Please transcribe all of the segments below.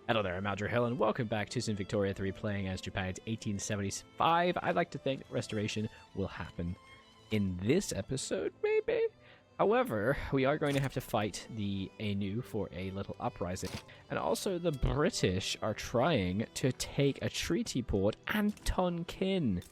Hello there, I'm Aldrahill, and welcome back to Sim Victoria 3 playing as Japan's 1875. I'd like to think restoration will happen in this episode, maybe? However, we are going to have to fight the Ainu for a little uprising. And also, the British are trying to take a treaty port and Tonkin.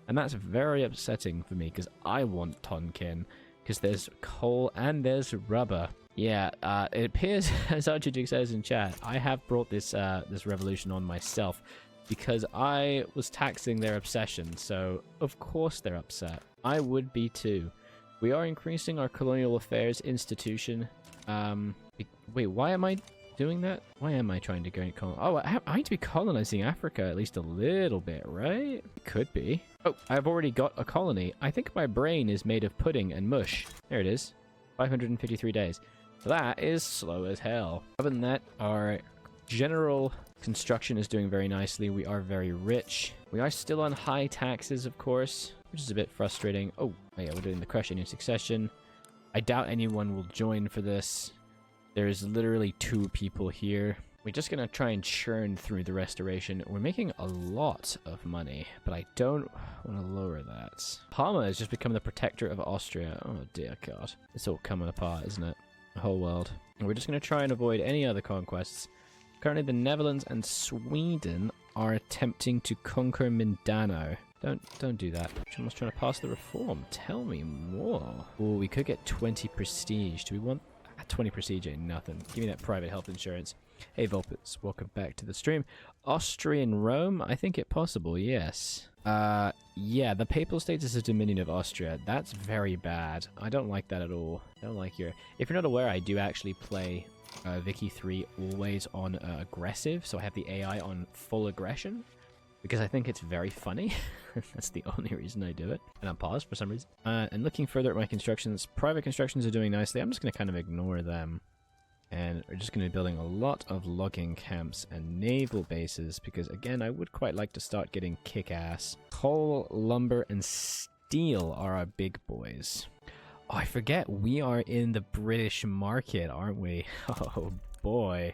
And that's very upsetting for me, because I want Tonkin, because there's coal and there's rubber. Yeah, it appears, as Archijig says in chat, I have brought this this revolution on myself because I was taxing their obsession, so of course they're upset. I would be too. We are increasing our colonial affairs institution. Wait, why am I doing that? Why am I trying to go and I need to be colonizing Africa at least a little bit, right? It could be. Oh, I've already got a colony. I think my brain is made of pudding and mush. There it is. 553 days. That is slow as hell. Other than that, our general construction is doing very nicely. We are very rich. We are still on high taxes, of course, which is a bit frustrating. Oh, yeah, we're doing the crushing in succession. I doubt anyone will join for this. There's literally 2 people here. We're just going to try and churn through the restoration. We're making a lot of money, but I don't want to lower that. Parma has just become the protector of Austria. Oh, dear God. It's all coming apart, isn't it? The whole world. And we're just going to try and avoid any other conquests. Currently, the Netherlands and Sweden are attempting to conquer Mindanao. Don't do that. Someone's trying to pass the reform. Tell me more. Oh, we could get 20 prestige. Do we want 20 prestige? Ain't nothing. Give me that private health insurance. Hey, Vulpits, welcome back to the stream. Austrian Rome? I think it possible, yes. Yeah, the Papal States is a dominion of Austria. That's very bad. I don't like that at all. I don't like your... If you're not aware, I do actually play Vicky 3 always on aggressive, so I have the AI on full aggression, because I think it's very funny. That's the only reason I do it. And I'm paused for some reason. And looking further at my constructions, private constructions are doing nicely. I'm just going to kind of ignore them. And we're just going to be building a lot of logging camps and naval bases because, again, I would quite like to start getting kick-ass. Coal, lumber, and steel are our big boys. Oh, I forget, we are in the British market, aren't we? Oh, boy.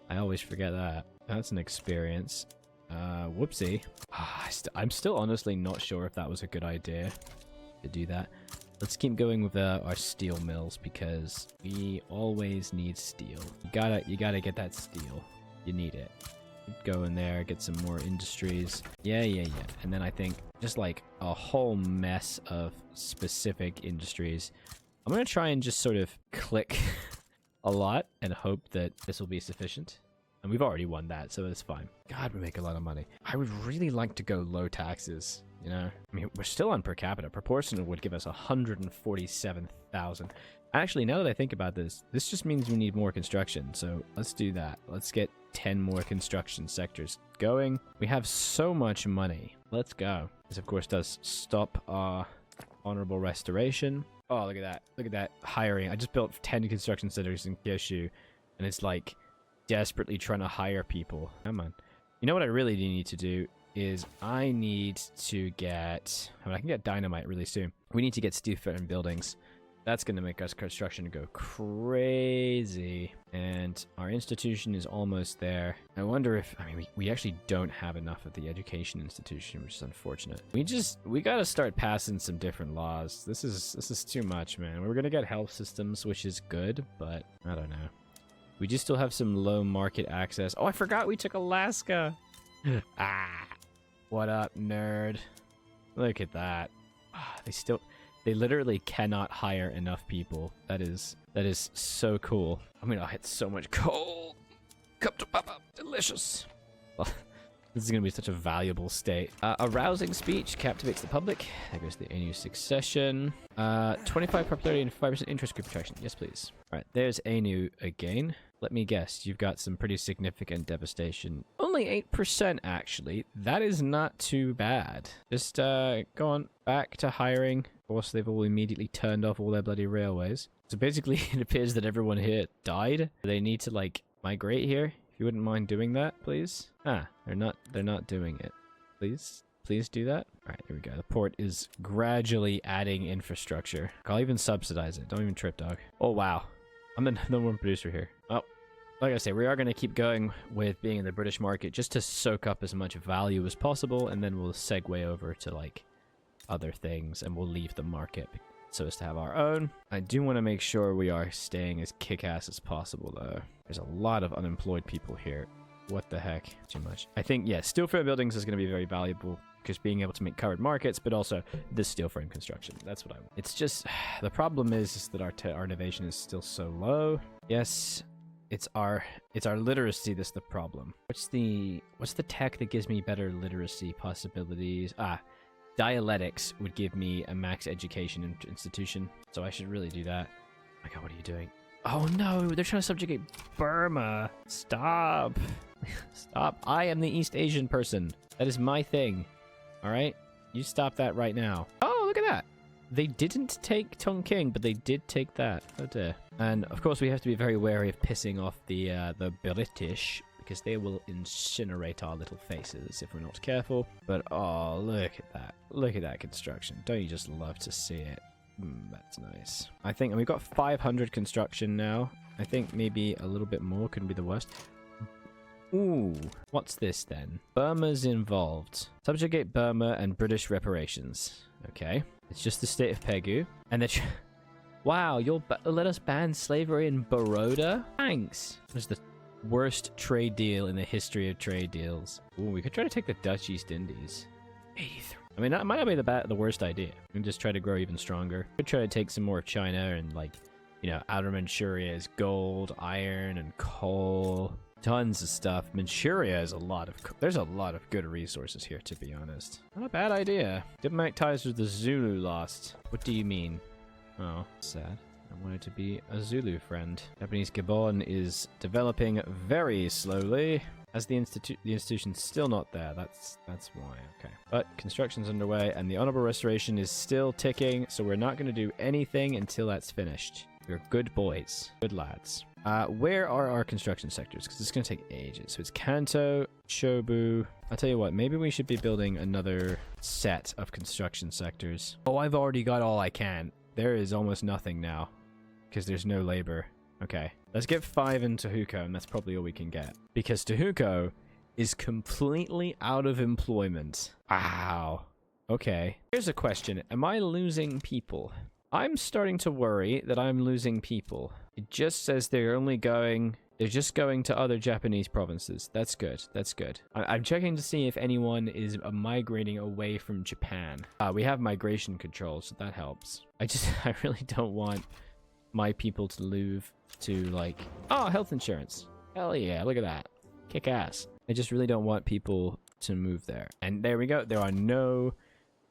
I always forget that. That's an experience. Whoopsie. I'm still honestly not sure if that was a good idea to do that. Let's keep going with our steel mills because we always need steel. You gotta get that steel. You need it. Go in there, get some more industries. Yeah. And then I think just like a whole mess of specific industries. I'm gonna try and just sort of click a lot and hope that this will be sufficient. And we've already won that, so it's fine. God, we make a lot of money. I would really like to go low taxes. You know, I mean, we're still on per capita. Proportional would give us 147,000. Actually, now that I think about this, this just means we need more construction. So let's do that. Let's get 10 more construction sectors going. We have so much money. Let's go. This, of course, does stop our honorable restoration. Oh, look at that. Look at that hiring. I just built 10 construction centers in Kyushu, and it's like desperately trying to hire people. Come on. You know what I really need to do? Is I need to get... I mean, I can get dynamite really soon. We need to get steel frame buildings. That's going to make us construction go crazy. And our institution is almost there. I wonder if... I mean, we actually don't have enough of the education institution, which is unfortunate. We got to start passing some different laws. This is too much, man. We're going to get health systems, which is good, but I don't know. We do still have some low market access. Oh, I forgot we took Alaska. What up, nerd? Look at that. They literally cannot hire enough people. That is so cool. I mean, I hit so much coal. Cup to papa, delicious. Well, this is gonna be such a valuable state. A rousing speech captivates the public. There goes the Ainu succession. 25 popularity and 5% interest group attraction. Yes, please. All right, there's Ainu again. Let me guess, you've got some pretty significant devastation. Only 8%, actually. That is not too bad. Just go on back to hiring. Of course, they've all immediately turned off all their bloody railways. So basically, it appears that everyone here died. They need to, like, migrate here. If you wouldn't mind doing that, please. They're not doing it. Please do that. All right, here we go. The port is gradually adding infrastructure. I'll even subsidize it. Don't even trip, dog. Oh, wow. I'm the number 1 producer here. like I say, we are going to keep going with being in the British market just to soak up as much value as possible, and then we'll segue over to like other things, and we'll leave the market so as to have our own. I do want to make sure we are staying as kick-ass as possible, though. There's a lot of unemployed people here. What the heck? Too much. I think, yeah, steel frame buildings is going to be very valuable, because being able to make covered markets, but also this steel frame construction. That's what I want. It's just, the problem is that our innovation is still so low. Yes, it's our literacy that's the problem. What's the tech that gives me better literacy possibilities? Dialectics would give me a max education institution, so I should really do that. Oh my god, what are you doing? Oh no, they're trying to subjugate Burma. Stop. Stop. I am the East Asian person. That is my thing. Alright? You stop that right now. Oh, look at that. They didn't take Tongking, but they did take that. Oh dear. And of course we have to be very wary of pissing off the British, because they will incinerate our little faces if we're not careful. But oh, look at that. Look at that construction. Don't you just love to see it? That's nice. I think, and we've got 500 construction now. I think maybe a little bit more couldn't be the worst. Ooh, what's this then? Burma's involved. Subjugate Burma and British reparations. Okay. It's just the state of Pegu. And they're... Wow, you'll let us ban slavery in Baroda? Thanks. It's the worst trade deal in the history of trade deals. Ooh, we could try to take the Dutch East Indies. 83. I mean, that might not be the worst idea. We can just try to grow even stronger. We could try to take some more China and, like, you know, Outer Manchuria is gold, iron, and coal. Tons of stuff. Manchuria is there's a lot of good resources here, to be honest. Not a bad idea. Diplomatic ties with the Zulu lost. What do you mean? Oh, sad. I wanted to be a Zulu friend. Japanese Gabon is developing very slowly. As the institution's still not there. That's why. Okay. But construction's underway, and the honorable restoration is still ticking, so we're not going to do anything until that's finished. We're good boys. Good lads. Where are our construction sectors? Because it's going to take ages. So it's Kanto, Chobu. I'll tell you what, maybe we should be building another set of construction sectors. Oh, I've already got all I can. There is almost nothing now, because there's no labor. Okay, let's get 5 in Tehuko, and that's probably all we can get. Because Tehuko is completely out of employment. Wow. Okay. Here's a question. Am I losing people? I'm starting to worry that I'm losing people. It just says they're just going to other Japanese provinces. That's good. That's good. I'm checking to see if anyone is migrating away from Japan. We have migration control, so that helps. I really don't want my people to move to, like, oh, health insurance. Hell yeah, look at that. Kick ass. I just really don't want people to move there. And there we go. There are no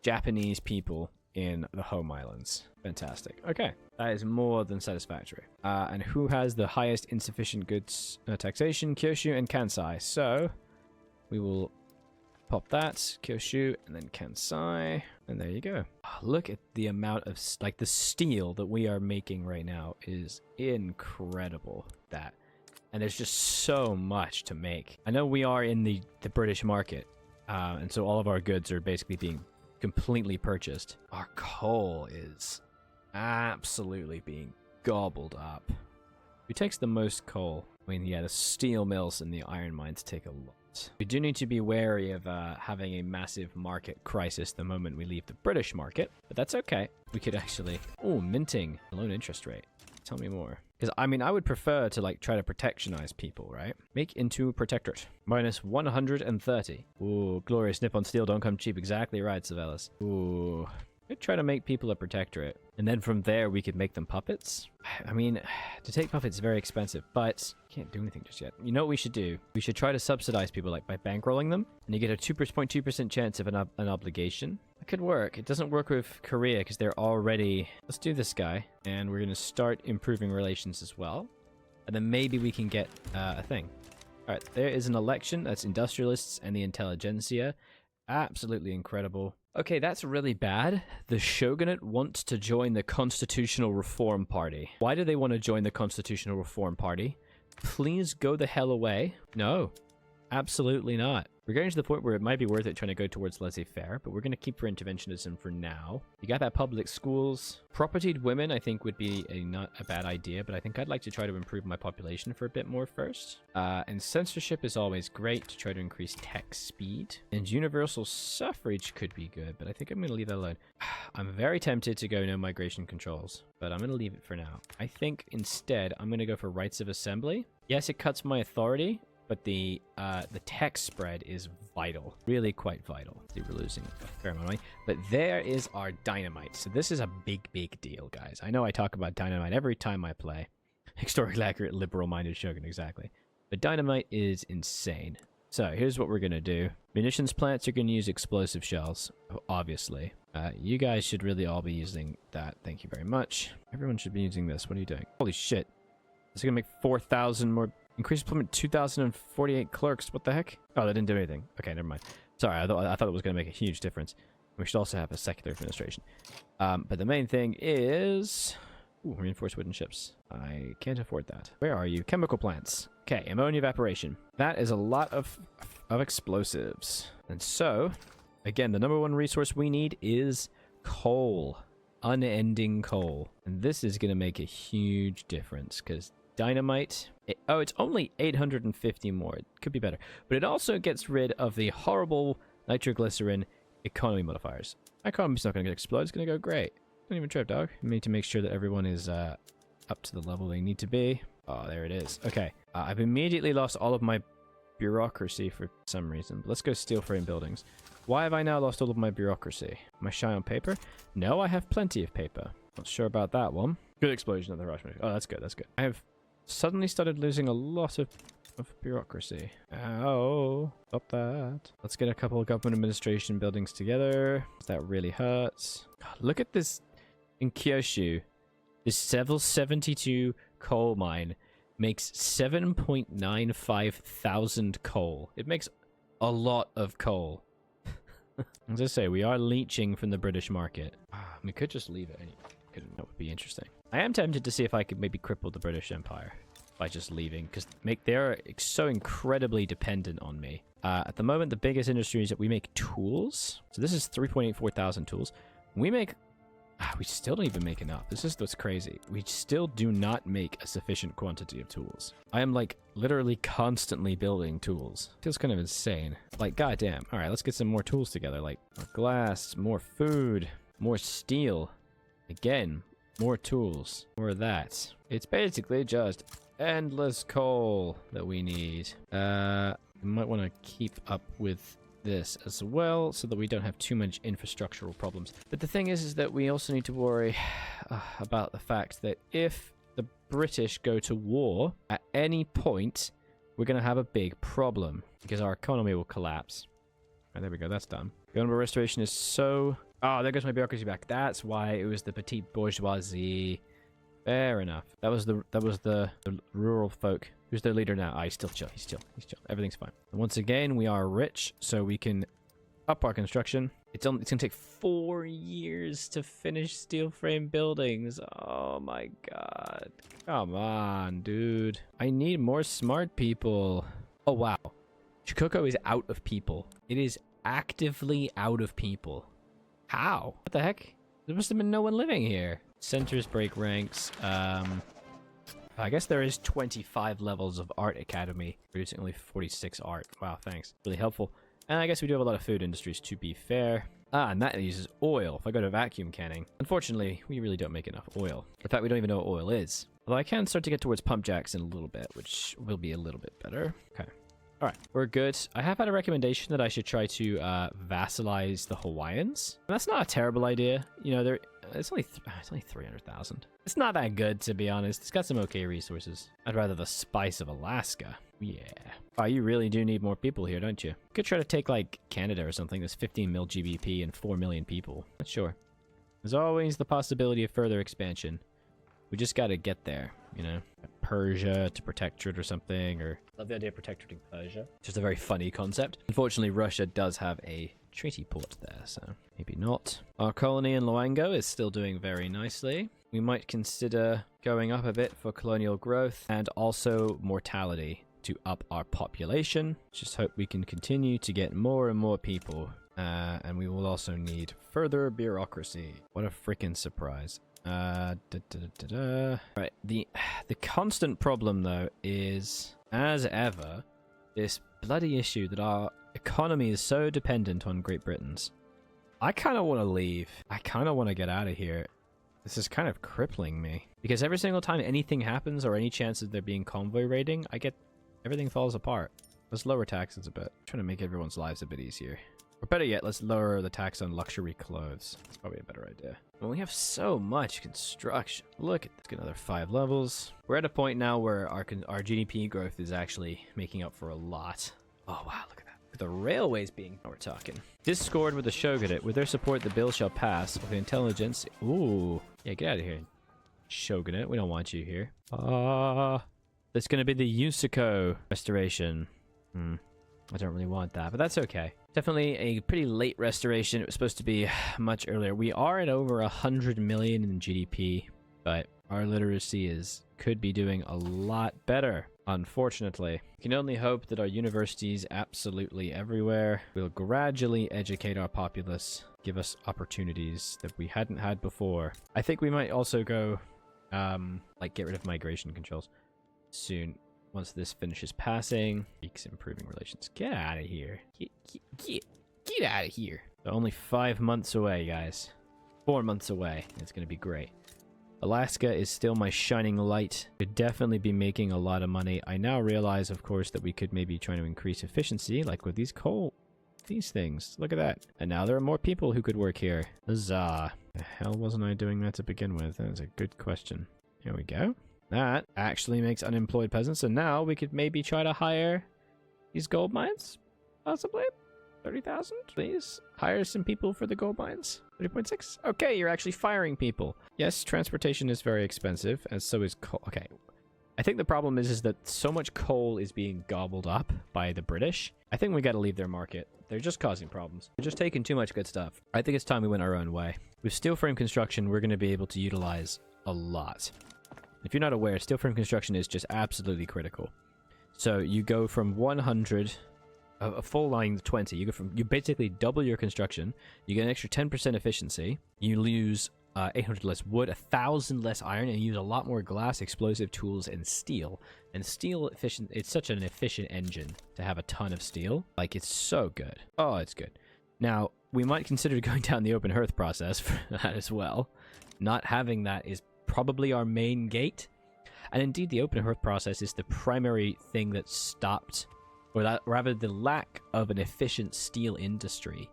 Japanese people in the home islands. Fantastic. Okay, that is more than satisfactory. And who has the highest insufficient goods taxation? Kyushu and Kansai. So we will pop that, Kyushu, and then Kansai, and there you go. Oh, look at the amount of, like, the steel that we are making right now is incredible. And there's just so much to make. I know we are in the British market, and so all of our goods are basically being completely purchased. Our coal is absolutely being gobbled up. Who takes the most coal? I mean, yeah, the steel mills and the iron mines take a lot. We do need to be wary of having a massive market crisis the moment we leave the British market, but that's okay. We could actually... Oh, minting. Loan interest rate. Tell me more. Because, I mean, I would prefer to, like, try to protectionize people, right? Make into protectorate. Minus 130. Ooh, glorious Nippon steel don't come cheap. Exactly right, Savelis. Ooh. We'd try to make people a protectorate. And then from there, we could make them puppets. I mean, to take puppets is very expensive, but can't do anything just yet. You know what we should do? We should try to subsidize people, like, by bankrolling them. And you get a 2.2% chance of an obligation. That could work. It doesn't work with Korea because they're already... Let's do this guy. And we're going to start improving relations as well. And then maybe we can get a thing. All right, there is an election. That's industrialists and the intelligentsia. Absolutely incredible. Okay, that's really bad. The Shogunate wants to join the Constitutional Reform Party. Why do they want to join the Constitutional Reform Party? Please go the hell away. No, absolutely not. We're getting to the point where it might be worth it trying to go towards laissez-faire, but we're going to keep for interventionism for now. You got that public schools. Propertied women, I think, would be not a bad idea, but I think I'd like to try to improve my population for a bit more first. And censorship is always great to try to increase tech speed. And universal suffrage could be good, but I think I'm going to leave that alone. I'm very tempted to go no migration controls, but I'm going to leave it for now. I think instead I'm going to go for rights of assembly. Yes, it cuts my authority, but the tech spread is vital, really quite vital. We're losing a fair amount of money, but there is our dynamite. So this is a big deal, guys. I know I talk about dynamite every time I play. Historically accurate, liberal-minded Shogun, exactly. But dynamite is insane. So here's what we're going to do. Munitions plants are going to use explosive shells, obviously. You guys should really all be using that. Thank you very much. Everyone should be using this. What are you doing? Holy shit. This is going to make 4,000 more. Increase employment 2,048 clerks. What the heck? Oh, that didn't do anything. Okay, never mind. Sorry, I thought it was going to make a huge difference. We should also have a secular administration. But the main thing is... Ooh, reinforced wooden ships. I can't afford that. Where are you? Chemical plants. Okay, ammonia evaporation. That is a lot of explosives. And so, again, the number one resource we need is coal. Unending coal. And this is going to make a huge difference because dynamite... it's only 850 more. It could be better. But it also gets rid of the horrible nitroglycerin economy modifiers. My economy's not going to explode. It's going to go great. Don't even trip, dog. I need to make sure that everyone is up to the level they need to be. Oh, there it is. Okay. I've immediately lost all of my bureaucracy for some reason. But let's go steel frame buildings. Why have I now lost all of my bureaucracy? Am I shy on paper? No, I have plenty of paper. Not sure about that one. Good explosion of the rush. Oh, that's good. That's good. I have suddenly started losing a lot of bureaucracy. Ow. Stop that. Let's get a couple of government administration buildings together. That really hurts. God, look at this in Kyushu. This 72 coal mine makes 7.95 thousand coal. It makes a lot of coal. As I say, we are leeching from the British market. We could just leave it. That would be interesting. I am tempted to see if I could maybe cripple the British Empire by just leaving, because they're so incredibly dependent on me. At the moment, the biggest industry is that we make tools. So this is 3.84 thousand tools. We make... we still don't even make enough. This is what's crazy. We still do not make a sufficient quantity of tools. I am, like, literally constantly building tools. Feels kind of insane. Like, goddamn. All right, let's get some more tools together. Like, more glass, more food, more steel. Again, more tools. More of that. It's basically just endless coal that we need. We might want to keep up with this as well so that we don't have too much infrastructural problems. But the thing is that we also need to worry about the fact that if the British go to war at any point, we're going to have a big problem because our economy will collapse. There we go. That's done. Government restoration is so... Oh, there goes my bureaucracy back. That's why it was the petite bourgeoisie. Fair enough. That was the rural folk. Who's their leader now? He's still chill. He's chill. Everything's fine. And once again, we are rich, so we can up our construction. It's gonna take 4 years to finish steel frame buildings. Oh my god. Come on, dude. I need more smart people. Oh wow. Shikoku is out of people. It is actively out of people. How? What the heck? There must have been no one living here. Centers break ranks. I guess there is 25 levels of art academy, producing only 46 art. Wow, thanks. Really helpful. And I guess we do have a lot of food industries, to be fair. And that uses oil. If I go to vacuum canning, unfortunately, we really don't make enough oil. In fact, we don't even know what oil is. Although I can start to get towards pump jacks in a little bit, which will be a little bit better. Okay. All right, we're good. I have had a recommendation that I should try to vassalize the Hawaiians. And that's not a terrible idea. You know, it's only 300,000. It's not that good, to be honest. It's got some okay resources. I'd rather the spice of Alaska. Yeah. Oh, you really do need more people here, don't you? You could try to take, like, Canada or something. There's 15 mil GBP and 4 million people. Not sure. There's always the possibility of further expansion. We just gotta get there, you know? Persia to protectorate or something, or... Love the idea of protectorating Persia. Just a very funny concept. Unfortunately, Russia does have a treaty port there, so maybe not. Our colony in Loango is still doing very nicely. We might consider going up a bit for colonial growth and also mortality. to up our population. Just hope we can continue to get more and more people. And we will also need further bureaucracy. What a freaking surprise. Right, the constant problem though is, as ever, this bloody issue that our economy is so dependent on Great Britain's. I kind of want to leave. I kind of want to get out of here. This is kind of crippling me. Because every single time anything happens or any chance of there being convoy raiding, everything falls apart. Let's lower taxes a bit. I'm trying to make everyone's lives a bit easier. Or better yet, let's lower the tax on luxury clothes. That's probably a better idea. Well, we have so much construction. Look at this. Get another 5 levels. We're at a point now where our GDP growth is actually making up for a lot. Oh, wow, look at that. The railways being... Now we're talking. Discord with the Shogunate. With their support, the bill shall pass. With intelligence... Ooh. Yeah, get out of here. Shogunate, we don't want you here. That's going to be the Yusuko restoration. I don't really want that, but that's okay. Definitely a pretty late restoration. It was supposed to be much earlier. We are at over 100 million in GDP, but our literacy could be doing a lot better, unfortunately. We can only hope that our universities absolutely everywhere will gradually educate our populace, give us opportunities that we hadn't had before. I think we might also go, like, get rid of migration controls soon. Once this finishes passing, peaks improving relations. Get out of here. Get out of here. So only 5 months away, guys. 4 months away. It's going to be great. Alaska is still my shining light. Could definitely be making a lot of money. I now realize, of course, that we could maybe try to increase efficiency, like with these things. Look at that. And now there are more people who could work here. Huzzah. The hell wasn't I doing that to begin with? That is a good question. Here we go. That actually makes unemployed peasants, and now we could maybe try to hire these gold mines, possibly. 30,000, please. Hire some people for the gold mines. 30.6. Okay, you're actually firing people. Yes, transportation is very expensive, and so is coal. Okay, I think the problem is that so much coal is being gobbled up by the British. I think we got to leave their market. They're just causing problems. They're just taking too much good stuff. I think it's time we went our own way. With steel frame construction, we're going to be able to utilize a lot. If you're not aware, steel frame construction is just absolutely critical. So you go from 100, a full line 20. You basically double your construction. You get an extra 10% efficiency. You lose 800 less wood, 1,000 less iron, and you use a lot more glass, explosive tools, and steel. And steel efficient. It's such an efficient engine to have a ton of steel. Like, it's so good. Oh, it's good. Now we might consider going down the open hearth process for that as well. Not having that is probably our main gate, and indeed the open hearth process is the primary thing that stopped, or that rather the lack of an efficient steel industry,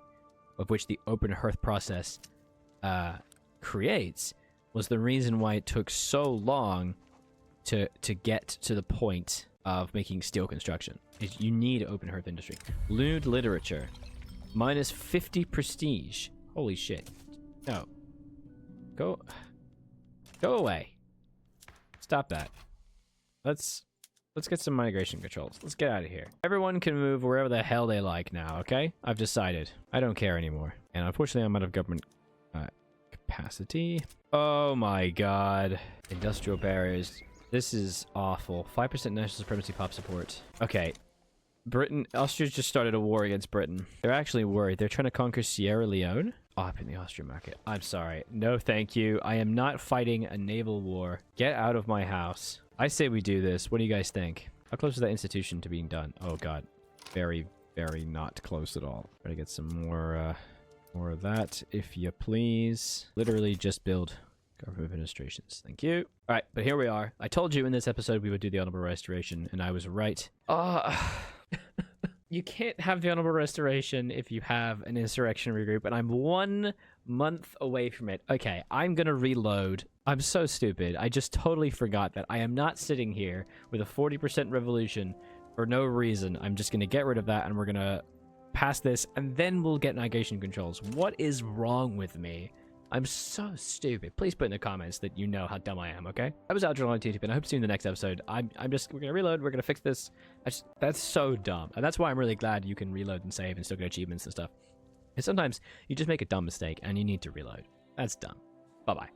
of which the open hearth process creates, was the reason why it took so long to get to the point of making steel construction. Is you need open hearth industry. Lewd literature, minus 50 prestige. Holy shit! No, Go away. Stop that. Let's get some migration controls. Let's get out of here. Everyone can move wherever the hell they like now, okay? I've decided. I don't care anymore. And unfortunately, I'm out of government capacity. Oh my god. Industrial barriers. This is awful. 5% national supremacy pop support. Okay. Austria's just started a war against Britain. They're actually worried. They're trying to conquer Sierra Leone. Oh, up in the Austrian market. I'm sorry. No, thank you. I am not fighting a naval war. Get out of my house. I say we do this. What do you guys think? How close is that institution to being done? Oh, God. Very, very not close at all. Try to get some more of that, if you please. Literally just build government administrations. Thank you. All right, but here we are. I told you in this episode we would do the Honorable Restoration, and I was right. You can't have the Honorable Restoration if you have an insurrectionary group, and I'm 1 month away from it. Okay, I'm gonna reload. I'm so stupid. I just totally forgot that I am not sitting here with a 40% revolution for no reason. I'm just gonna get rid of that, and we're gonna pass this, and then we'll get migration controls. What is wrong with me? I'm so stupid. Please put in the comments that you know how dumb I am, okay? I was Aldrahill on YouTube, and I hope to see you in the next episode. we're gonna reload, we're gonna fix this. That's so dumb. And that's why I'm really glad you can reload and save and still get achievements and stuff. And sometimes you just make a dumb mistake and you need to reload. That's dumb. Bye-bye.